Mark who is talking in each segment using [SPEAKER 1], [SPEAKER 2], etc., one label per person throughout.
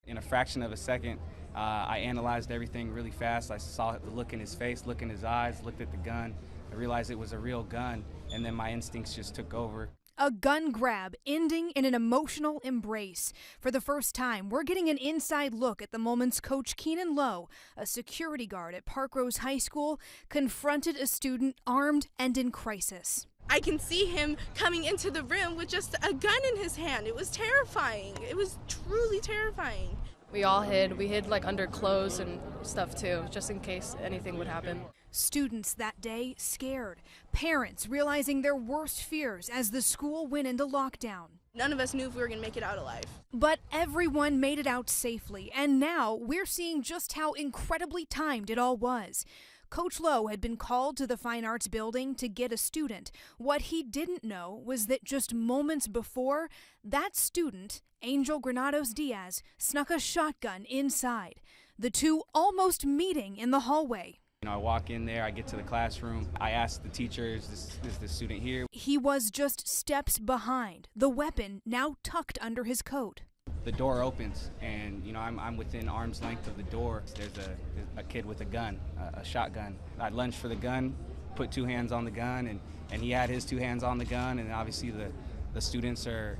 [SPEAKER 1] In a fraction of a second, I analyzed everything really fast. I saw the look in his face, look in his eyes, looked at the gun. I realized it was a real gun, and then my instincts just took over.
[SPEAKER 2] A gun grab ending in an emotional embrace. For the first time, we're getting an inside look at the moments Coach Keanon Iowe, a security guard at Parkrose High School, confronted a student armed and in crisis.
[SPEAKER 3] I can see him coming into the room with just a gun in his hand. It was terrifying. It was truly terrifying.
[SPEAKER 4] We all hid. We hid like under clothes and stuff too, just in case anything would happen.
[SPEAKER 2] Students that day scared. Parents realizing their worst fears as the school went into lockdown.
[SPEAKER 3] None of us knew if we were going to make it out alive.
[SPEAKER 2] But everyone made it out safely, and now we're seeing just how incredibly timed it all was. Coach Lowe had been called to the Fine Arts building to get a student. What he didn't know was that just moments before, that student, Angel Granados Diaz, snuck a shotgun inside. The two almost meeting in the hallway.
[SPEAKER 1] I walk in there, I get to the classroom, I ask the teacher, is the student here?
[SPEAKER 2] He was just steps behind, the weapon now tucked under his coat.
[SPEAKER 1] The door opens, and I'm within arm's length of the door. There's a kid with a gun, a shotgun. I lunged for the gun, put two hands on the gun, and he had his two hands on the gun, and obviously the students are,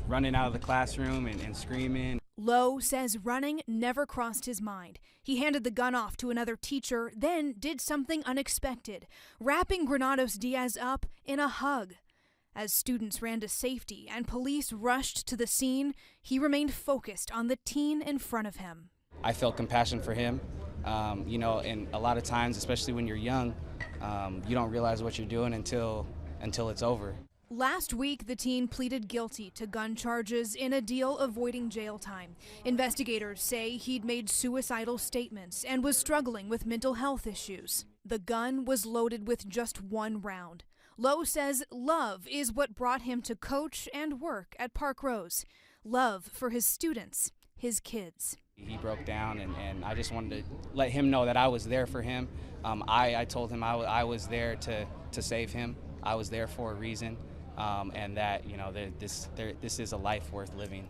[SPEAKER 1] running out of the classroom and screaming.
[SPEAKER 2] Lowe says running never crossed his mind. He handed the gun off to another teacher, then did something unexpected, wrapping Granados Diaz up in a hug. As students ran to safety and police rushed to the scene, he remained focused on the teen in front of him.
[SPEAKER 1] I felt compassion for him, and a lot of times, especially when you're young, you don't realize what you're doing until it's over.
[SPEAKER 2] Last week, the teen pleaded guilty to gun charges in a deal avoiding jail time. Investigators say he'd made suicidal statements and was struggling with mental health issues. The gun was loaded with just one round. Lowe says love is what brought him to coach and work at Parkrose. Love for his students, his kids.
[SPEAKER 1] He broke down, and I just wanted to let him know that I was there for him. I told him I was there to save him. I was there for a reason. And that this is a life worth living.